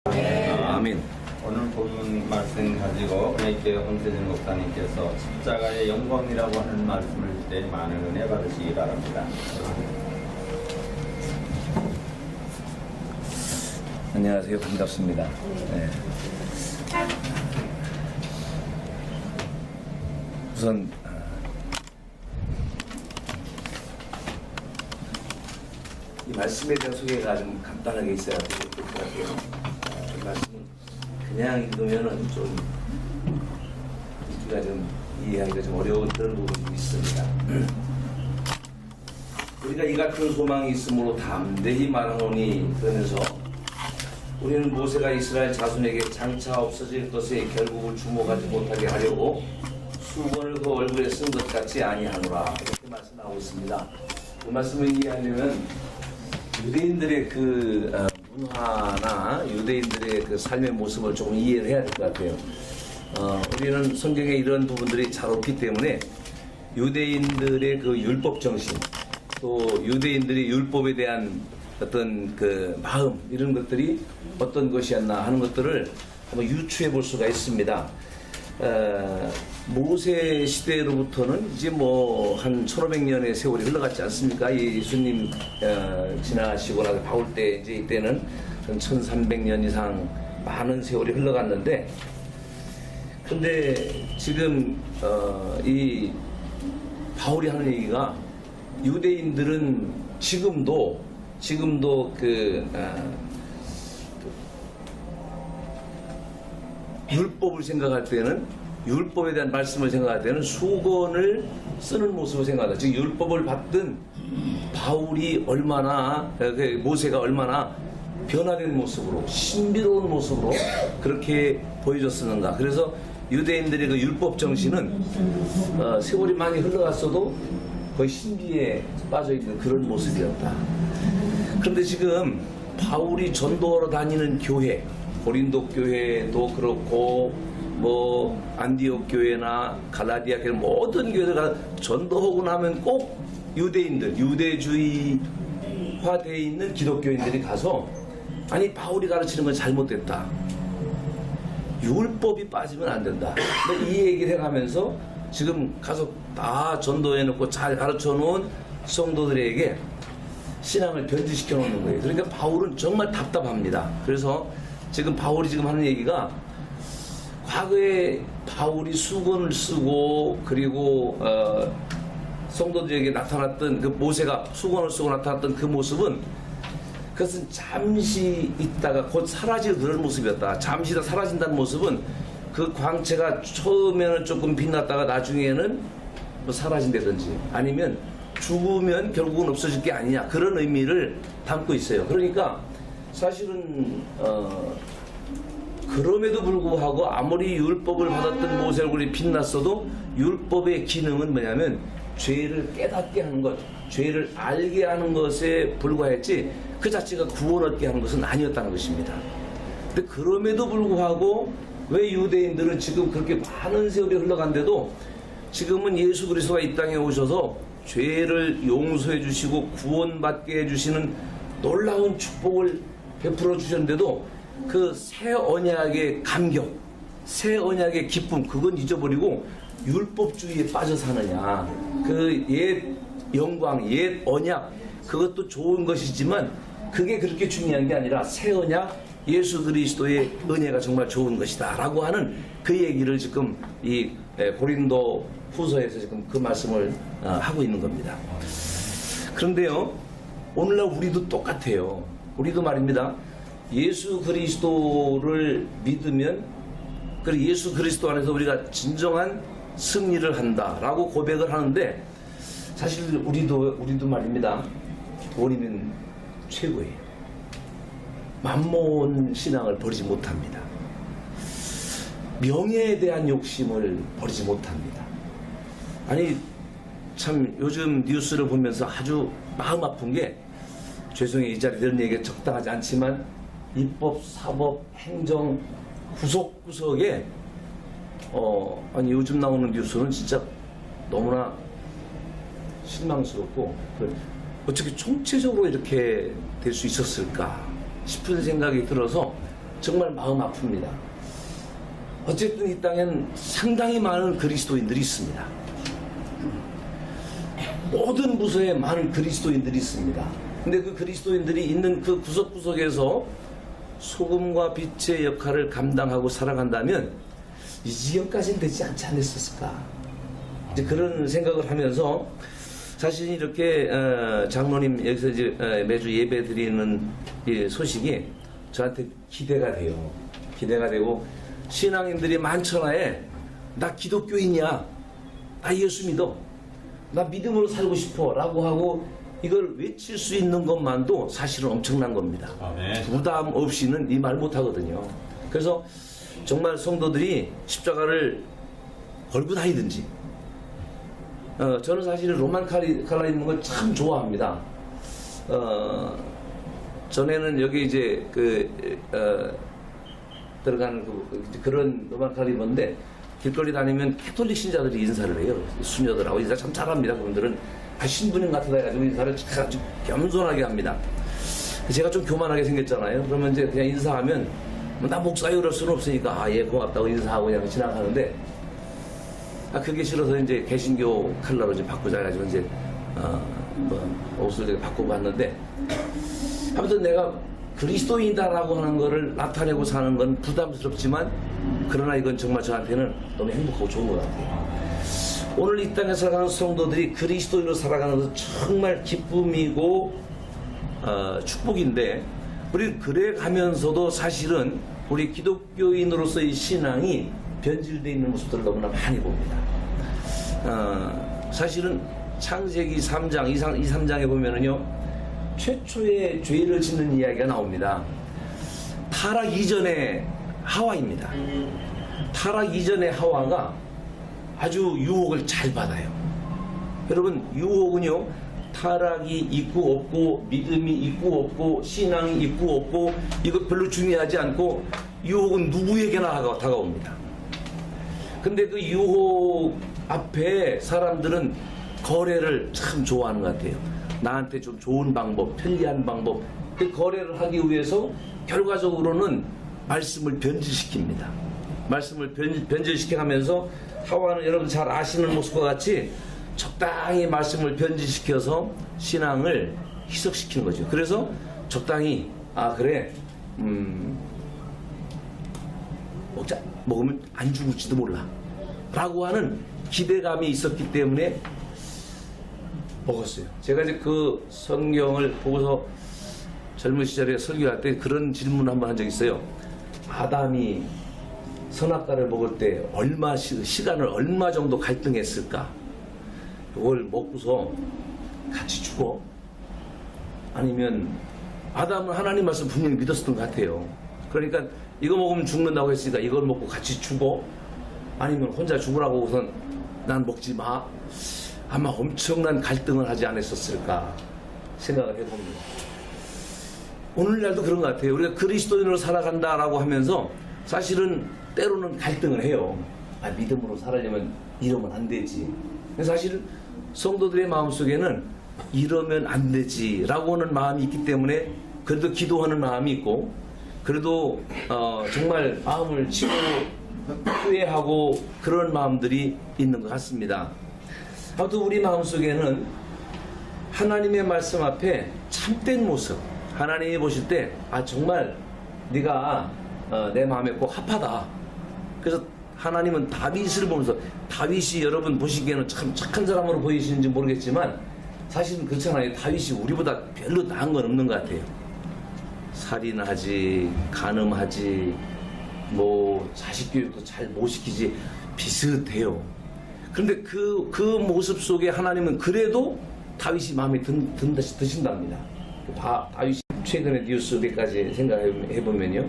아멘. 오늘 본문 말씀 가지고 은혜교회 홍세진 목사님께서 십자가의 영광이라고 하는 말씀을 때 많은 은혜 받으시기 바랍니다. 안녕하세요. 반갑습니다. 네. 우선 이 말씀에 대한 소개가 좀 간단하게 있어야 될 것 같아요. 이 말씀은 그냥 읽으면은 좀 읽기가 좀 이해하기가 좀 어려운 그런 부분이 있습니다. 우리가 이 같은 소망이 있으므로 담대히 말하노니, 그러면서 우리는 모세가 이스라엘 자손에게 장차 없어질 것에 결국을 주목하지 못하게 하려고 수건을 그 얼굴에 쓴 것 같지 아니하노라, 이렇게 말씀하고 있습니다. 그 말씀을 이해하려면 유대인들의 그 문화나 유대인들의 그 삶의 모습을 조금 이해를 해야 될 것 같아요. 우리는 성경에 이런 부분들이 잘 없기 때문에 유대인들의 그 율법 정신, 또 유대인들의 율법에 대한 어떤 그 마음, 이런 것들이 어떤 것이었나 하는 것들을 한번 유추해 볼 수가 있습니다. 모세 시대로부터는 이제 뭐 한 1500년의 세월이 흘러갔지 않습니까? 예수님 지나시고 나서 바울 때, 이제 이때는 한 1300년 이상 많은 세월이 흘러갔는데, 근데 지금 이 바울이 하는 얘기가 유대인들은 지금도 율법을 생각할 때는, 율법에 대한 말씀을 생각할 때는 수건을 쓰는 모습을 생각한다. 즉 율법을 받던 바울이 얼마나, 모세가 얼마나 변화된 모습으로, 신비로운 모습으로 그렇게 보여줬었는가. 그래서 유대인들의 그 율법 정신은 세월이 많이 흘러갔어도 거의 신비에 빠져있는 그런 모습이었다. 그런데 지금 바울이 전도하러 다니는 교회, 고린도 교회도 그렇고 뭐 안디옥 교회나 갈라디아 교회, 모든 교회들 전도하고 나면 꼭 유대인들, 유대주의화되어 있는 기독교인들이 가서, 아니 바울이 가르치는 건 잘못됐다, 율법이 빠지면 안 된다, 이 얘기를 해가면서 지금 가서 다 전도해놓고 잘 가르쳐놓은 성도들에게 신앙을 변질시켜 놓는 거예요. 그러니까 바울은 정말 답답합니다. 그래서 지금 바울이 지금 하는 얘기가, 과거에 바울이 수건을 쓰고 그리고 성도들에게 나타났던 그 모세가 수건을 쓰고 나타났던 그 모습은, 그것은 잠시 있다가 곧 사라질 그런 모습이었다. 잠시 다 사라진다는 모습은 그 광채가 처음에는 조금 빛났다가 나중에는 뭐 사라진다든지 아니면 죽으면 결국은 없어질 게 아니냐, 그런 의미를 담고 있어요. 그러니까 사실은 그럼에도 불구하고 아무리 율법을 받았던 모세 얼굴이 빛났어도 율법의 기능은 뭐냐면 죄를 깨닫게 하는 것, 죄를 알게 하는 것에 불과했지 그 자체가 구원 얻게 하는 것은 아니었다는 것입니다. 근데 그럼에도 불구하고 왜 유대인들은 지금 그렇게 많은 세월이 흘러간데도 지금은 예수 그리스도가 이 땅에 오셔서 죄를 용서해 주시고 구원받게 해주시는 놀라운 축복을 베풀어 주셨는데도 그 새 언약의 감격, 새 언약의 기쁨, 그건 잊어버리고 율법주의에 빠져 사느냐. 그 옛 영광, 옛 언약, 그것도 좋은 것이지만 그게 그렇게 중요한 게 아니라 새 언약, 예수 그리스도의 은혜가 정말 좋은 것이다 라고 하는 그 얘기를 지금 이 고린도 후서에서 지금 그 말씀을 하고 있는 겁니다. 그런데요, 오늘날 우리도 똑같아요. 우리도 말입니다, 예수 그리스도를 믿으면, 그리고 예수 그리스도 안에서 우리가 진정한 승리를 한다라고 고백을 하는데, 사실 우리도 말입니다, 돈이면 최고예요. 만몬 신앙을 버리지 못합니다. 명예에 대한 욕심을 버리지 못합니다. 아니 참 요즘 뉴스를 보면서 아주 마음 아픈 게, 죄송해요, 이 자리에 이런 얘기가 적당하지 않지만 입법, 사법, 행정 구석구석에 아니 요즘 나오는 뉴스는 진짜 너무나 실망스럽고, 어떻게 총체적으로 이렇게 될 수 있었을까 싶은 생각이 들어서 정말 마음 아픕니다. 어쨌든 이 땅엔 상당히 많은 그리스도인들이 있습니다. 모든 부서에 많은 그리스도인들이 있습니다. 근데 그 그리스도인들이 있는 그 구석구석에서 소금과 빛의 역할을 감당하고 살아간다면 이 지경까지는 되지 않지 않았을까, 이제 그런 생각을 하면서 사실 이렇게 장로님 여기서 이제 매주 예배 드리는 이 소식이 저한테 기대가 돼요. 기대가 되고, 신앙인들이 많잖아요. 나 기독교인이야, 나 예수 믿어, 나 믿음으로 살고 싶어 라고 하고 이걸 외칠 수 있는 것만도 사실은 엄청난 겁니다. 아멘. 부담 없이는 이 말 못하거든요. 그래서 정말 성도들이 십자가를 걸고 다니든지, 저는 사실 로만 칼라 있는 걸 참 좋아합니다. 전에는 여기 이제 들어가는 그런 로만 칼라 입었는데, 길거리 다니면 캐톨릭 신자들이 인사를 해요. 수녀들하고 인사 참 잘합니다. 그분들은 신부님 같다 해가지고 인사를 아주 겸손하게 합니다. 제가 좀 교만하게 생겼잖아요. 그러면 이제 그냥 인사하면 나 목사요 그럴 수는 없으니까 예 고맙다고 인사하고 그냥 지나가는데, 그게 싫어서 이제 개신교 칼라로 이제 바꾸자 해가지고 이제 옷을 이렇게 바꿔봤는데, 아무튼 내가 그리스도인이다라고 하는 거를 나타내고 사는 건 부담스럽지만, 그러나 이건 정말 저한테는 너무 행복하고 좋은 것 같아요. 오늘 이 땅에 살아가는 성도들이 그리스도인으로 살아가는 것은 정말 기쁨이고 축복인데, 우리 그래 가면서도 사실은 우리 기독교인으로서의 신앙이 변질되어 있는 모습들을 너무나 많이 봅니다. 사실은 창세기 3장, 2, 3장에 보면은요, 최초의 죄를 짓는 이야기가 나옵니다. 타락 이전의 하와입니다. 타락 이전의 하와가 아주 유혹을 잘 받아요. 여러분, 유혹은요, 타락이 있고 없고, 믿음이 있고 없고, 신앙이 있고 없고, 이거 별로 중요하지 않고, 유혹은 누구에게나 다가옵니다. 근데 그 유혹 앞에 사람들은 거래를 참 좋아하는 것 같아요. 나한테 좀 좋은 방법, 편리한 방법, 그 거래를 하기 위해서 결과적으로는 말씀을 변질시킵니다. 말씀을 변질시켜가면서 하와는 여러분 잘 아시는 모습과 같이 적당히 말씀을 변질시켜서 신앙을 희석시키는 거죠. 그래서 적당히 그래 먹자, 먹으면 안 죽을지도 몰라 라고 하는 기대감이 있었기 때문에 먹었어요. 제가 이제 그 성경을 보고서 젊은 시절에 설교할 때 그런 질문을 한번 한 적이 있어요. 아담이 선악과를 먹을 때 시간을 얼마 정도 갈등했을까? 이걸 먹고서 같이 죽어? 아니면 아담은 하나님 말씀 분명히 믿었던 것 같아요. 그러니까 이거 먹으면 죽는다고 했으니까 이걸 먹고 같이 죽어? 아니면 혼자 죽으라고 우선 난 먹지 마? 아마 엄청난 갈등을 하지 않았었을까 생각을 해봅니다. 오늘날도 그런 것 같아요. 우리가 그리스도인으로 살아간다라고 하면서 사실은 때로는 갈등을 해요. 믿음으로 살려면 이러면 안 되지. 사실 성도들의 마음속에는 이러면 안 되지 라고 하는 마음이 있기 때문에 그래도 기도하는 마음이 있고, 그래도 정말 마음을 치고 후회하고 그런 마음들이 있는 것 같습니다. 아무튼 우리 마음속에는 하나님의 말씀 앞에 참된 모습, 하나님이 보실 때 정말 네가 내 마음에 꼭 합하다. 그래서 하나님은 다윗을 보면서, 다윗이 여러분 보시기에는 참 착한 사람으로 보이시는지 모르겠지만 사실은 그렇잖아요. 다윗이 우리보다 별로 나은 건 없는 것 같아요. 살인하지, 간음하지, 자식 교육도 잘 못 시키지, 비슷해요. 그런데 그 모습 속에 하나님은 그래도 다윗이 마음에 드신답니다. 다윗이 최근에 뉴스 몇 가지 생각해보면요,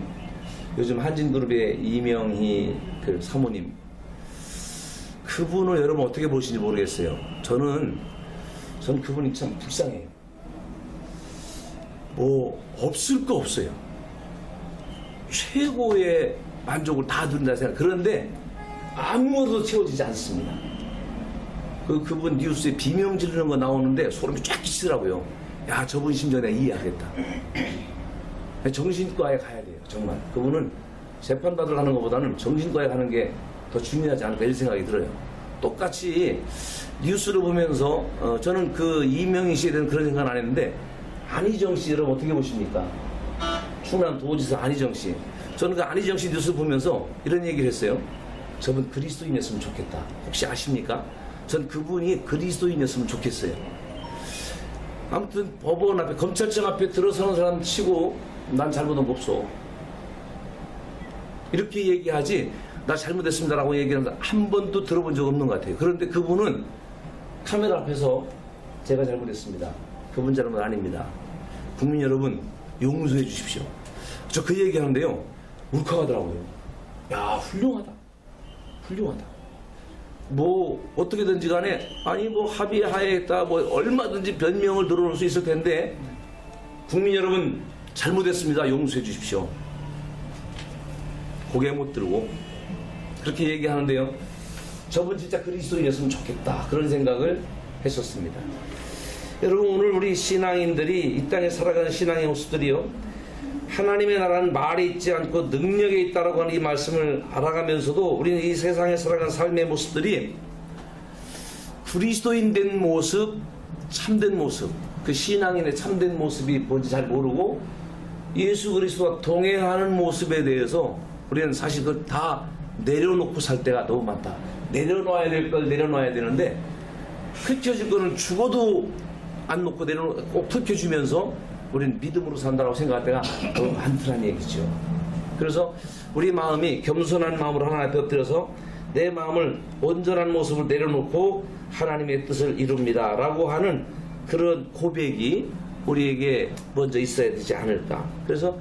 요즘 한진그룹의 이명희 그 사모님, 그분을 여러분 어떻게 보시는지 모르겠어요. 전 그분이 참 불쌍해요. 없을 거 없어요. 최고의 만족을 다 누린다 생각. 그런데 아무것도 채워지지 않습니다. 그분 뉴스에 비명 지르는 거 나오는데 소름이 쫙 끼치더라고요. 야, 저분 심정 내가 이해하겠다. 정신과에 가야 돼요. 정말 그분은 재판받으러 가는 것보다는 정신과에 가는 게 더 중요하지 않을까 이런 생각이 들어요. 똑같이 뉴스를 보면서 저는 그 이명희 씨에 대한 그런 생각은 안 했는데, 안희정 씨 여러분 어떻게 보십니까? 충남 도지사 안희정 씨. 저는 그 안희정 씨 뉴스 보면서 이런 얘기를 했어요. 저분 그리스도인이었으면 좋겠다. 혹시 아십니까? 전 그분이 그리스도인이었으면 좋겠어요. 아무튼 법원 앞에, 검찰청 앞에 들어서는 사람 치고 난 잘못한 거 없어, 이렇게 얘기하지, 나 잘못했습니다라고 얘기하는 사람 한 번도 들어본 적 없는 것 같아요. 그런데 그분은 카메라 앞에서 제가 잘못했습니다, 그분 잘못 아닙니다, 국민 여러분 용서해 주십시오, 저 그 얘기하는데요 울컥하더라고요. 야, 훌륭하다, 훌륭하다. 뭐 어떻게든지 간에, 아니 뭐 합의하에 했다, 뭐 얼마든지 변명을 들어놓을 수 있을 텐데, 국민 여러분 잘못했습니다, 용서해 주십시오, 고개 못 들고 그렇게 얘기하는데요, 저분 진짜 그리스도인이었으면 좋겠다, 그런 생각을 했었습니다. 여러분, 오늘 우리 신앙인들이 이 땅에 살아가는 신앙의 모습들이요, 하나님의 나라는 말에 있지 않고 능력에 있다라고 하는 이 말씀을 알아가면서도 우리는 이 세상에 살아가는 삶의 모습들이 그리스도인 된 모습, 참된 모습, 그 신앙인의 참된 모습이 뭔지 잘 모르고 예수 그리스도와 동행하는 모습에 대해서 우리는 사실 그걸 다 내려놓고 살 때가 너무 많다. 내려놔야 될 걸 내려놔야 되는데, 펼쳐질 거는 죽어도 안 놓고 꼭 펼쳐주면서 우리는 믿음으로 산다고 생각할 때가 너무 많다는 얘기죠. 그래서 우리 마음이 겸손한 마음으로 하나님 앞에 엎드려서 내 마음을 온전한 모습을 내려놓고 하나님의 뜻을 이룹니다 라고 하는 그런 고백이 우리에게 먼저 있어야 되지 않을까. 그래서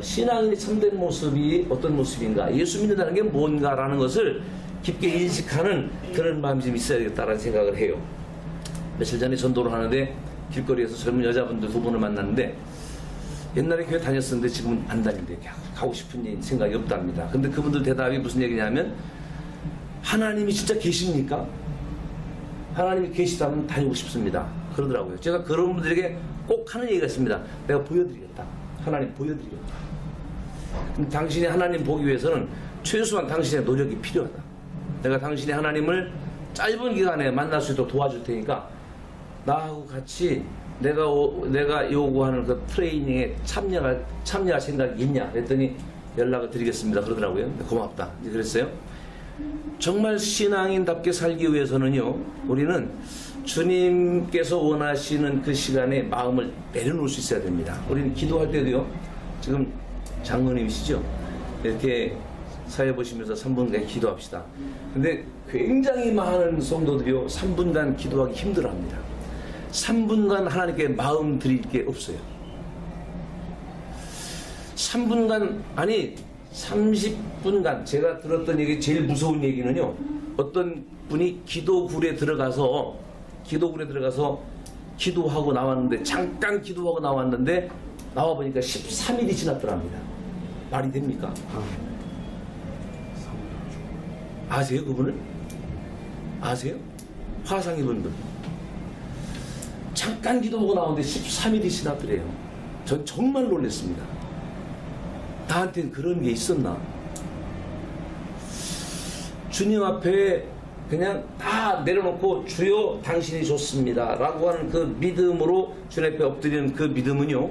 신앙인이 참된 모습이 어떤 모습인가, 예수 믿는다는 게 뭔가라는 것을 깊게 인식하는 그런 마음이 좀 있어야겠다는 생각을 해요. 며칠 전에 전도를 하는데 길거리에서 젊은 여자분들 두 분을 만났는데, 옛날에 교회 다녔었는데 지금은 안 다닌대. 가고 싶은 생각이 없답니다. 근데 그분들 대답이 무슨 얘기냐면, 하나님이 진짜 계십니까? 하나님이 계시다면 다니고 싶습니다, 그러더라고요. 제가 그런 분들에게 꼭 하는 얘기가 있습니다. 내가 보여드리겠다, 하나님 보여드리겠다. 근데 당신이 하나님 보기 위해서는 최소한 당신의 노력이 필요하다. 내가 당신이 하나님을 짧은 기간에 만날 수 있도록 도와줄 테니까 나하고 같이 내가 요구하는 그 트레이닝에 참여할 생각이 있냐 그랬더니 연락을 드리겠습니다, 그러더라고요. 고맙다, 그랬어요. 정말 신앙인답게 살기 위해서는요, 우리는 주님께서 원하시는 그 시간에 마음을 내려놓을 수 있어야 됩니다. 우리는 기도할 때도요, 지금 장로님이시죠? 이렇게 사회 보시면서 3분간 기도합시다. 근데 굉장히 많은 성도들이요, 3분간 기도하기 힘들어합니다. 3분간 하나님께 마음 드릴 게 없어요. 3분간, 아니 30분간, 제가 들었던 얘기, 제일 무서운 얘기는요, 어떤 분이 기도굴에 들어가서 기도하고 나왔는데, 잠깐 기도하고 나왔는데 나와보니까 13일이 지났더랍니다. 말이 됩니까? 아세요, 그분을? 아세요? 화상 입은 분. 잠깐 기도하고 나오는데 13일이 지났더래요. 전 정말 놀랐습니다. 나한테는 그런 게 있었나? 주님 앞에 그냥 다 내려놓고 주여 당신이 좋습니다 라고 하는 그 믿음으로 주님 앞에 엎드리는 그 믿음은요,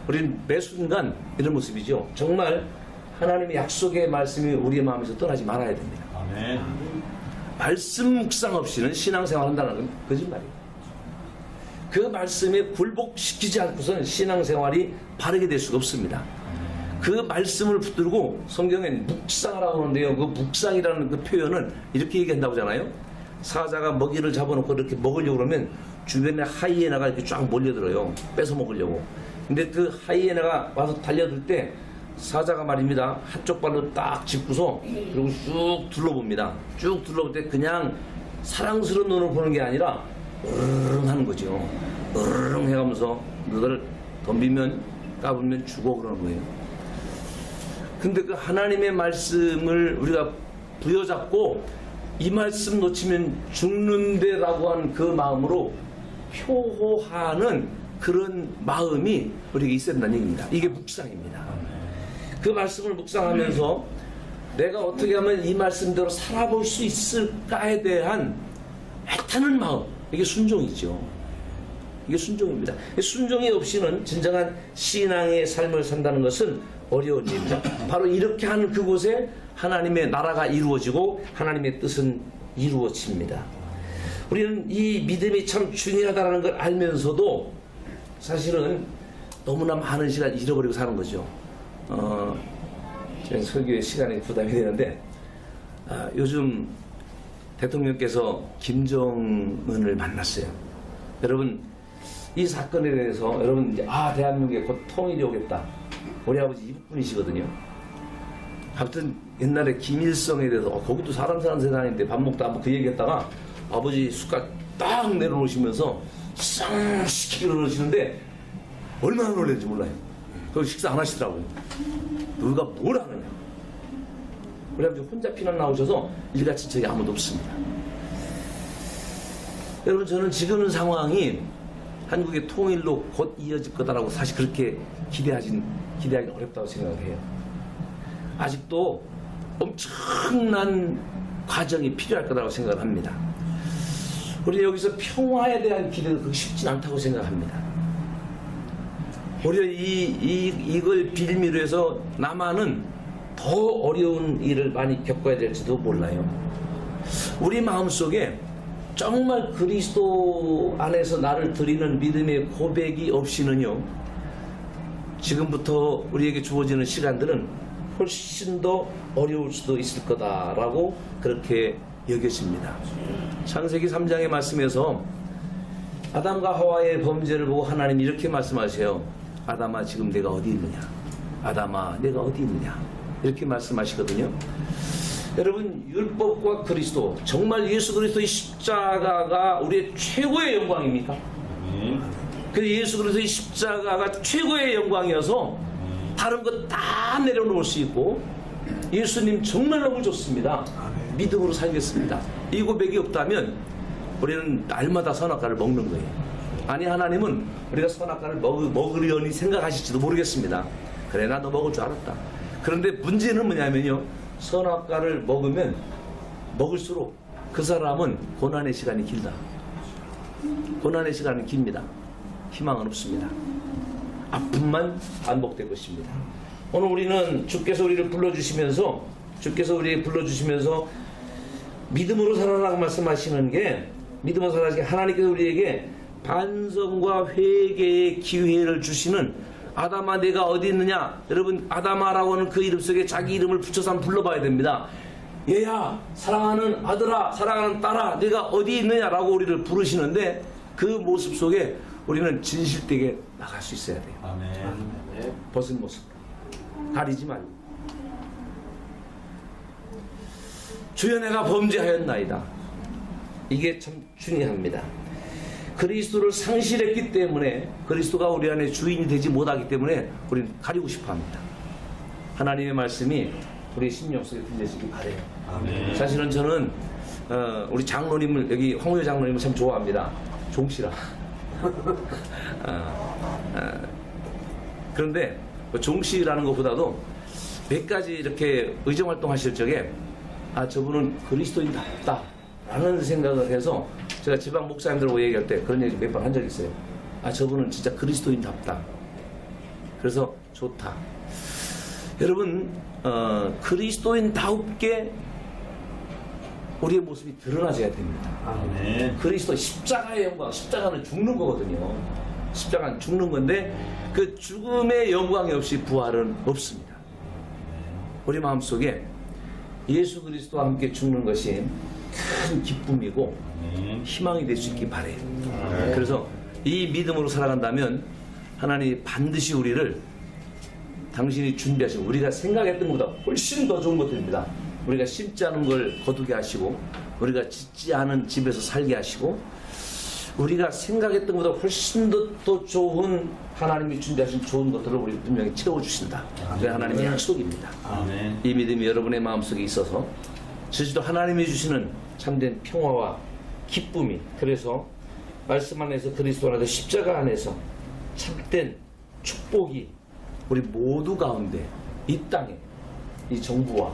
우리는 매 순간 이런 모습이죠. 정말 하나님의 약속의 말씀이 우리의 마음에서 떠나지 말아야 됩니다. 아멘. 말씀 묵상 없이는 신앙생활 한다는 건 거짓말이에요. 그 말씀에 굴복시키지 않고서는 신앙생활이 바르게 될 수가 없습니다. 그 말씀을 붙들고 성경엔 묵상하라고 하는데요, 그 묵상이라는 그 표현은 이렇게 얘기한다고 하잖아요. 사자가 먹이를 잡아놓고 이렇게 먹으려고 그러면 주변에 하이에나가 이렇게 쫙 몰려들어요, 뺏어 먹으려고. 근데 그 하이에나가 와서 달려들 때 사자가 말입니다, 한쪽 발로 딱 짚고서 그리고 쭉 둘러봅니다. 쭉 둘러볼 때 그냥 사랑스러운 눈으로 보는 게 아니라 으르릉 하는 거죠. 으르릉 해가면서 너를 덤비면 까불면 죽어, 그러는 거예요. 근데 그 하나님의 말씀을 우리가 부여잡고 이 말씀 놓치면 죽는데라고 하는 그 마음으로 표호하는 그런 마음이 우리에게 있어야 된다는 얘기입니다. 이게 묵상입니다. 그 말씀을 묵상하면서 내가 어떻게 하면 이 말씀대로 살아볼 수 있을까에 대한 애타는 마음, 이게 순종이죠. 이게 순종입니다. 순종이 없이는 진정한 신앙의 삶을 산다는 것은 어려운 일입니다. 바로 이렇게 하는 그곳에 하나님의 나라가 이루어지고 하나님의 뜻은 이루어집니다. 우리는 이 믿음이 참 중요하다는 걸 알면서도 사실은 너무나 많은 시간 잃어버리고 사는 거죠. 지금 설교의 시간이 부담이 되는데 요즘 대통령께서 김정은을 만났어요. 여러분 이 사건에 대해서 여러분 이제 대한민국에 곧 통일이 오겠다. 우리 아버지 이북분이시거든요. 아무튼 옛날에 김일성에 대해서 거기도 사람 사는 세상인데 밥 먹다 한번 그 얘기했다가 아버지 숟갈 딱 내려놓으시면서 쌍 시키고 그러시는데 얼마나 놀랐는지 몰라요. 거기 식사 안 하시더라고요. 누가 뭘 하느냐. 우리 아버지 혼자 피난 나오셔서 일같이 저기 아무도 없습니다. 여러분 저는 지금 상황이 한국의 통일로 곧 이어질 거다라고 사실 그렇게 기대하기는 어렵다고 생각해요. 아직도 엄청난 과정이 필요할 거라고 생각을 합니다. 우리 여기서 평화에 대한 기대도 그렇게 쉽진 않다고 생각합니다. 오히려 이걸 빌미로 해서 남한은 더 어려운 일을 많이 겪어야 될지도 몰라요. 우리 마음속에 정말 그리스도 안에서 나를 드리는 믿음의 고백이 없이는요, 지금부터 우리에게 주어지는 시간들은 훨씬 더 어려울 수도 있을 거다라고 그렇게 여겨집니다. 창세기 3장의 말씀에서 아담과 하와의 범죄를 보고 하나님이 이렇게 말씀하세요. 아담아 지금 내가 어디 있느냐. 아담아 내가 어디 있느냐. 이렇게 말씀하시거든요. 여러분 율법과 그리스도, 정말 예수 그리스도의 십자가가 우리의 최고의 영광입니까? 그 예수 그리스도의 십자가가 최고의 영광이어서 다른 것 다 내려놓을 수 있고 예수님 정말 너무 좋습니다. 믿음으로 살겠습니다. 이 고백이 없다면 우리는 날마다 선악과를 먹는 거예요. 아니 하나님은 우리가 선악과를 먹으려니 생각하실지도 모르겠습니다. 그래 나도 먹을 줄 알았다. 그런데 문제는 뭐냐면요, 선악과를 먹으면 먹을수록 그 사람은 고난의 시간이 길다. 고난의 시간은 깁니다. 희망은 없습니다. 아픔만 반복될 것입니다. 오늘 우리는 주께서 우리를 불러주시면서 믿음으로 살아라고 말씀하시는 게, 믿음으로 살아라고 하나님께서 우리에게 반성과 회개의 기회를 주시는, 아담아 내가 어디 있느냐. 여러분 아담아라고 하는 그 이름 속에 자기 이름을 붙여서 한번 불러봐야 됩니다. 얘야, 사랑하는 아들아, 사랑하는 딸아, 내가 어디 있느냐라고 우리를 부르시는데 그 모습 속에 우리는 진실되게 나갈 수 있어야 돼요. 아멘. 벗은 모습 가리지 말고, 주여 내가 범죄하였나이다. 이게 참 중요합니다. 그리스도를 상실했기 때문에, 그리스도가 우리 안에 주인이 되지 못하기 때문에 우리는 가리고 싶어 합니다. 하나님의 말씀이 우리 심령 속에 들려지길 바래요. 아멘. 사실은 저는 우리 장로님을, 여기 황우여 장로님을 참 좋아합니다. 종씨라. 그런데 종씨라는 것보다도 몇 가지 이렇게 의정활동 하실 적에 저분은 그리스도인답다 라는 생각을 해서 제가 지방 목사님들하고 얘기할 때 그런 얘기 몇 번 한 적이 있어요. 저분은 진짜 그리스도인답다. 그래서 좋다. 여러분 그리스도인다웁게 우리의 모습이 드러나져야 됩니다. 아멘. 그리스도 십자가의 영광, 십자가는 죽는 거거든요. 십자가는 죽는 건데 그 죽음의 영광이 없이 부활은 없습니다. 우리 마음속에 예수 그리스도와 함께 죽는 것이 큰 기쁨이고 희망이 될 수 있기 바래요. 그래서 이 믿음으로 살아간다면 하나님이 반드시 우리를, 당신이 준비하신, 우리가 생각했던 것보다 훨씬 더 좋은 것들입니다. 우리가 심지 않은 걸 거두게 하시고, 우리가 짓지 않은 집에서 살게 하시고, 우리가 생각했던 것보다 훨씬 더 좋은, 하나님이 준비하신 좋은 것들을 우리 분명히 채워주신다. 그게 하나님의 약속입니다. 아멘. 이 믿음이 여러분의 마음속에 있어서 제주도 하나님이 주시는 참된 평화와 기쁨이, 그래서 말씀 안에서, 그리스도 안에서, 십자가 안에서 참된 축복이 우리 모두 가운데 이 땅에 이 정부와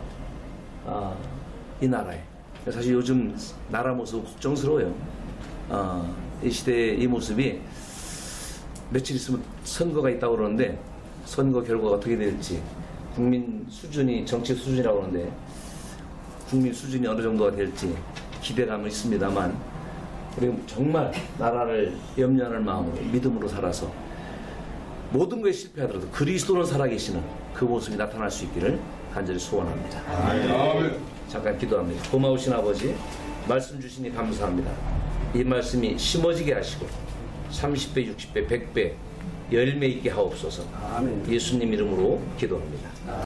이 나라에 사실 요즘 나라 모습 걱정스러워요. 이 시대의 이 모습이 며칠 있으면 선거가 있다고 그러는데 선거 결과가 어떻게 될지 국민 수준이 정치 수준이라고 그러는데 국민 수준이 어느 정도가 될지 기대감은 있습니다만 우리 정말 나라를 염려하는 마음으로 믿음으로 살아서 모든 것에 실패하더라도 그리스도는 살아계시는 그 모습이 나타날 수 있기를 간절히 소원합니다. 잠깐 기도합니다. 고마우신 아버지 말씀 주시니 감사합니다. 이 말씀이 심어지게 하시고 30배, 60배, 100배 열매 있게 하옵소서. 예수님 이름으로 기도합니다.